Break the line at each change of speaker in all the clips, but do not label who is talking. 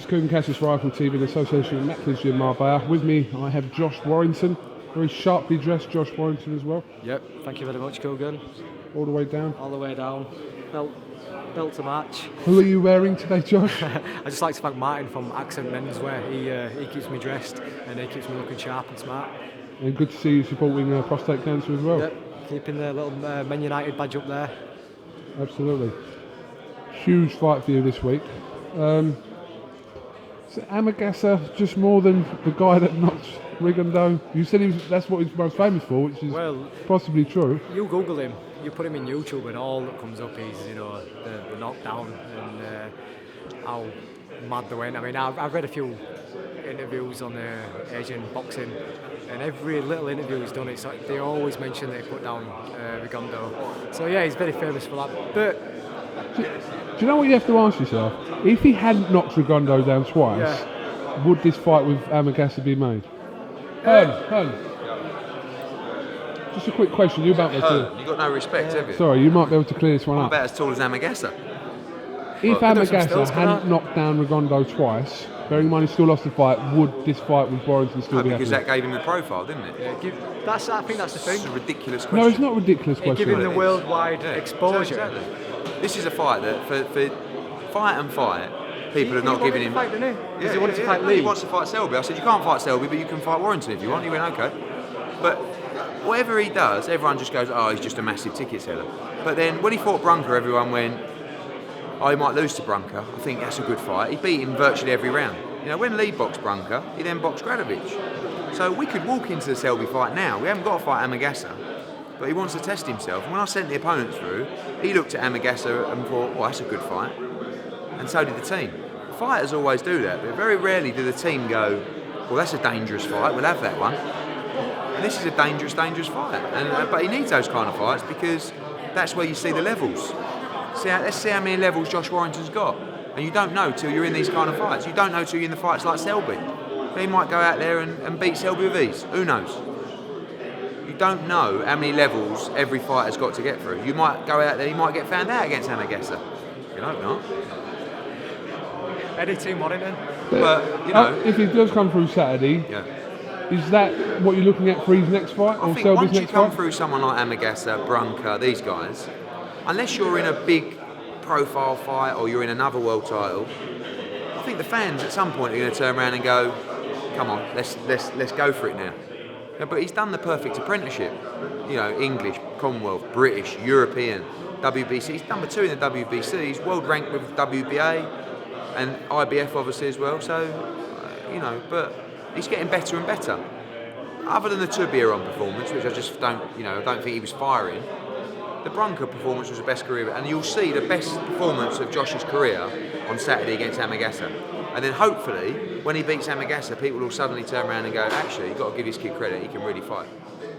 KUGAN CASSIUS Rifle TV in association with Macklin's Gym Marbella. With me, I have Josh Warrington. Very sharply dressed Josh Warrington as well.
Yep, thank you very much, KUGAN.
All the way down?
All the way down. Belt to match.
Who are you wearing today, Josh?
I just like to thank Martin from Accent Menswear. He keeps me dressed and he keeps me looking sharp and smart.
And good to see you supporting prostate cancer as well.
Yep, keeping the little Men United badge up there.
Absolutely. Huge fight for you this week. So Amagasa just more than the guy that knocked Rigondeaux? You said that's what he's most famous for, which is possibly true.
You Google him, you put him in YouTube, and all that comes up is the knockdown and how mad they went. I mean, I've read a few interviews on Asian boxing, and every little interview he's done, it's like they always mention that he put down Rigondeaux. So yeah, he's very famous for that. But
do you know what you have to ask yourself? If he hadn't knocked Rigondeaux down twice, would this fight with Amagasa be made? Hearn. Just a quick question. You about
Hearn, you got no respect, have you?
Sorry, you might be able to clear this one
I'm
up.
about as tall as Amagasa.
If Amagasa hadn't knocked down Rigondeaux twice, bearing in mind he still lost the fight, would this fight with Warrington still be happening?
Because that gave him the profile, didn't it?
I think that's the thing.
It's a ridiculous question.
No, it's not a ridiculous question.
Give him the worldwide exposure.
Exactly. This is a fight that, for fight, people have not given him.
Fight, didn't he? Because he wanted to fight Lee.
He wants to fight Selby. I said, you can't fight Selby, but you can fight Warrington if you want. He went, okay. But whatever he does, everyone just goes, oh, he's just a massive ticket seller. But then when he fought Brunker, everyone went, oh, he might lose to Brunker. I think that's a good fight. He beat him virtually every round. You know, when Lee boxed Brunker, he then boxed Gradovic. So we could walk into the Selby fight now. We haven't got to fight Amagasa, but he wants to test himself. And when I sent the opponents through, he looked at Amagasa and thought, well, that's a good fight. And so did the team. Fighters always do that, but very rarely do the team go, well, that's a dangerous fight, we'll have that one. And this is a dangerous fight. But he needs those kind of fights because that's where you see the levels. Let's see how many levels Josh Warrington's got. And you don't know till you're in these kind of fights. You don't know till you're in the fights like Selby. He might go out there and beat Selby with ease. Who knows? You don't know how many levels every fighter's got to get through. You might go out there, you might get found out against Amagasa. You hope not.
Eddie Team Warrington.
But you know, if he does come through Saturday, is that what you're looking at for his next fight?
I think once you come through someone like Amagasa, Brunker, these guys, unless you're in a big profile fight or you're in another world title, I think the fans at some point are going to turn around and go, come on, let's go for it now. Yeah, but he's done the perfect apprenticeship. You know, English, Commonwealth, British, European, WBC. He's number 2 in the WBC. He's world ranked with WBA and IBF obviously as well. So, you know, but he's getting better and better. Other than the Tourbillon performance, which I just don't, I don't think he was firing. The Brunker performance was the best career, and you'll see the best performance of Josh's career on Saturday against Amagasa. And then hopefully, when he beats Amagasa, people will suddenly turn around and go, actually, you've got to give this kid credit, he can really fight.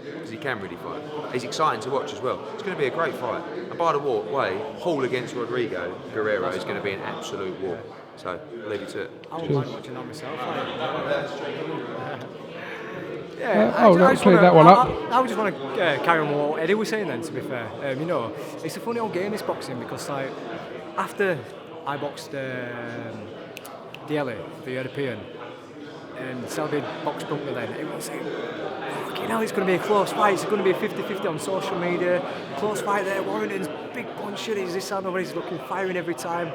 Because he can really fight. He's exciting to watch as well. It's going to be a great fight. And by the way, Hall against Rodrigo Guerrero is going to be an absolute war. So, I'll leave you to it.
I wouldn't mind watching that myself. I just want to carry on what Eddie was saying then, to be fair. It's a funny old game, this boxing, because like after I boxed Diele, the European, and Selby boxed Brunkner then, it was like, it's going to be a close fight, it's going to be a 50-50 on social media, close fight there, Warrington's big puncher, he's this and over, he's looking firing every time.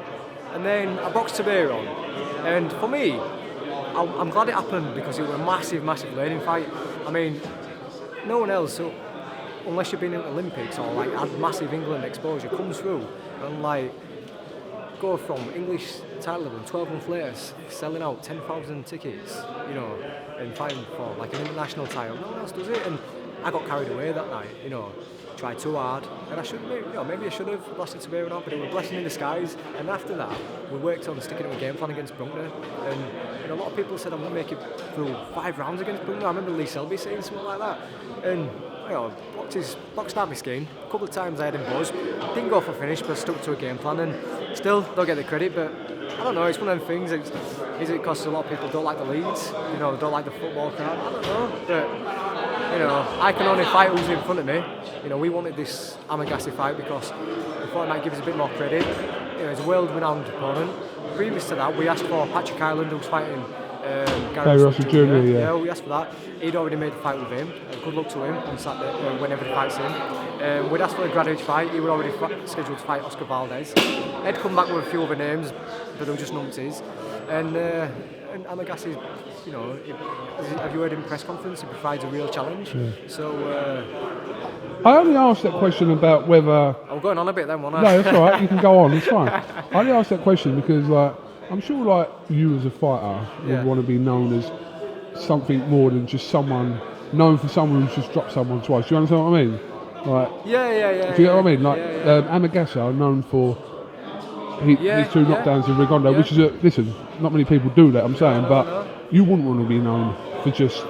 And then I boxed Tourbillon, and for me, I'm glad it happened because it was a massive learning fight. I mean, no one else, so unless you've been in the Olympics or like had massive England exposure, comes through and like go from English title level 12 months later, selling out 10,000 tickets, and fighting for like an international title. No one else does it, and I got carried away that night. Tried too hard, and I shouldn't have, maybe I should have lost it to Tourbillon, but it was a blessing in disguise. And after that, we worked on sticking to a game plan against Brunkner, and a lot of people said I'm going to make it through 5 rounds against Brunkner. I remember Lee Selby saying something like that, and boxed out my skin. A couple of times I had him buzzed, didn't go for finish, but stuck to a game plan, and still don't get the credit. But I don't know, it's one of them things. Is it because a lot of people don't like the leads, don't like the football crowd? I don't know, but I can only fight who's in front of me. We wanted this Amagasa fight because we thought it might give us a bit more credit. He's a world-renowned opponent, previous to that, we asked for Patrick Ireland, who was fighting
Gary Russell Jr.
Yeah, we asked for that. He'd already made the fight with him. Good luck to him on Saturday, whenever he fights him. We'd asked for a Gradage fight. He was already scheduled to fight Oscar Valdez. He'd come back with a few other names, but they were just numpties. And Amagasa, you know, have you heard him in press conference? He provides a real challenge. Yeah. So.
I only asked that question about whether.
I'm going on a bit then, wasn't I?
No, that's all right. You can go on. It's fine. I only asked that question because, like, I'm sure, like, you as a fighter would want to be known as something more than just someone known for someone who's just dropped someone twice. Do you understand what I mean? Like,
yeah.
Do you get what I mean? Like, Amagasa are known for his two knockdowns in Rigondeaux, which is listen, not many people do that. I'm saying, but you wouldn't want to be known for just.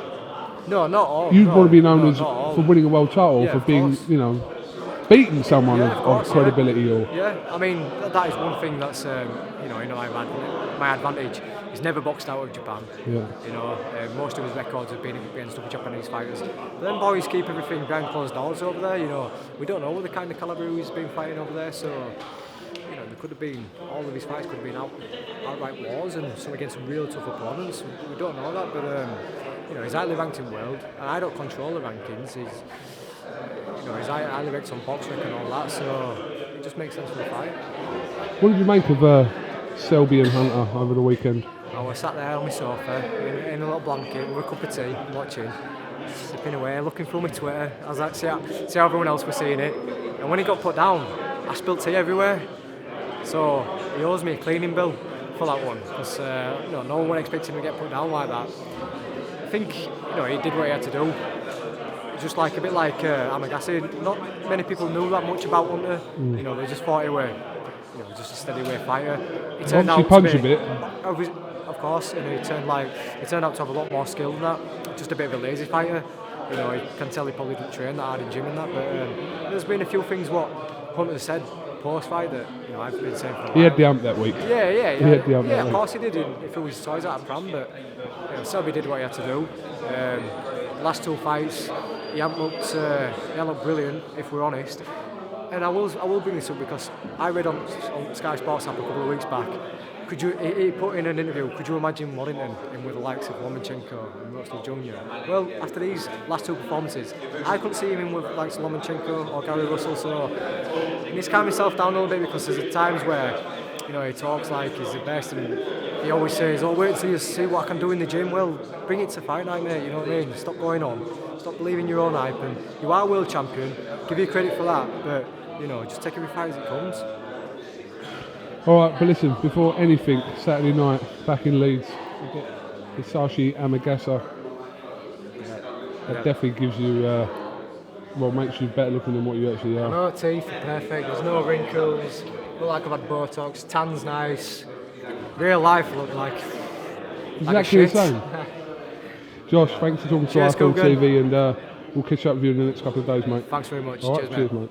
No, not all.
You'd want to be known as for winning a world title, for being, you know, beating someone of credibility or.
Yeah, I mean that is one thing that's you know, my advantage. He's never boxed out of Japan. Yeah. You know, most of his records have been against other Japanese fighters. But then boys keep everything behind closed doors over there. You know, we don't know what the kind of calibre he's been fighting over there. So, you know, there could have been all of his fights could have been outright wars and some against some real tough opponents. We don't know that, but. You know, he's highly ranked in world, and I don't control the rankings. He's, you know, he's highly ranked on BoxRec and all that, so it just makes sense for the fight.
What did you make of Selby and Hunter over the weekend?
I was sat there on my sofa in a little blanket with a cup of tea, watching, sipping away, looking through my Twitter. I was like, see how everyone else was seeing it. And when he got put down, I spilled tea everywhere. So he owes me a cleaning bill for that one, because you know, no one would expect him to get put down like that. I think, you know, he did what he had to do. Just like a bit like Amagasa. Not many people knew that much about Hunter. You know, they just thought he was, you know, just a steady way fighter. He turned out
punch a bit.
Of course, and he turned out to have a lot more skill than that. Just a bit of a lazy fighter. You know, you can tell he probably didn't train that hard in gym and that. But there's been a few things what Hunter said post-fight that, you know, I've been saying for a while.
He had the ump that week.
Yeah.
He had the ump that
of
week.
course he did. If it was toys out of pram, but you know, Selby did what he had to do. The last two fights, he hadn't looked brilliant, if we're honest. And I will bring this up because I read on Sky Sports app a couple of weeks back. He put in an interview, could you imagine Warrington in with the likes of Lomachenko and Russell Jr.? Well, after these last two performances, I couldn't see him in with the likes of Lomachenko or Gary Russell, so I need to calm myself down a little bit because there's times where, you know, he talks like he's the best and he always says, oh, wait till you see what I can do in the gym. Well, bring it to fight night, mate, you know what I mean? Stop going on. Stop believing your own hype, and you are world champion, give you credit for that, but, you know, just take every fight as it comes.
Alright, but listen, before anything, Saturday night, back in Leeds, we get Hisashi Amagasa. That definitely gives you, makes you better looking than what you actually are.
No teeth, perfect, there's no wrinkles, look like I've had Botox, tan's nice, real life look like
exactly the same. Josh, thanks for talking to us on TV, and we'll catch up with you in the next couple of days, mate.
Thanks very much.
All right, cheers, mate.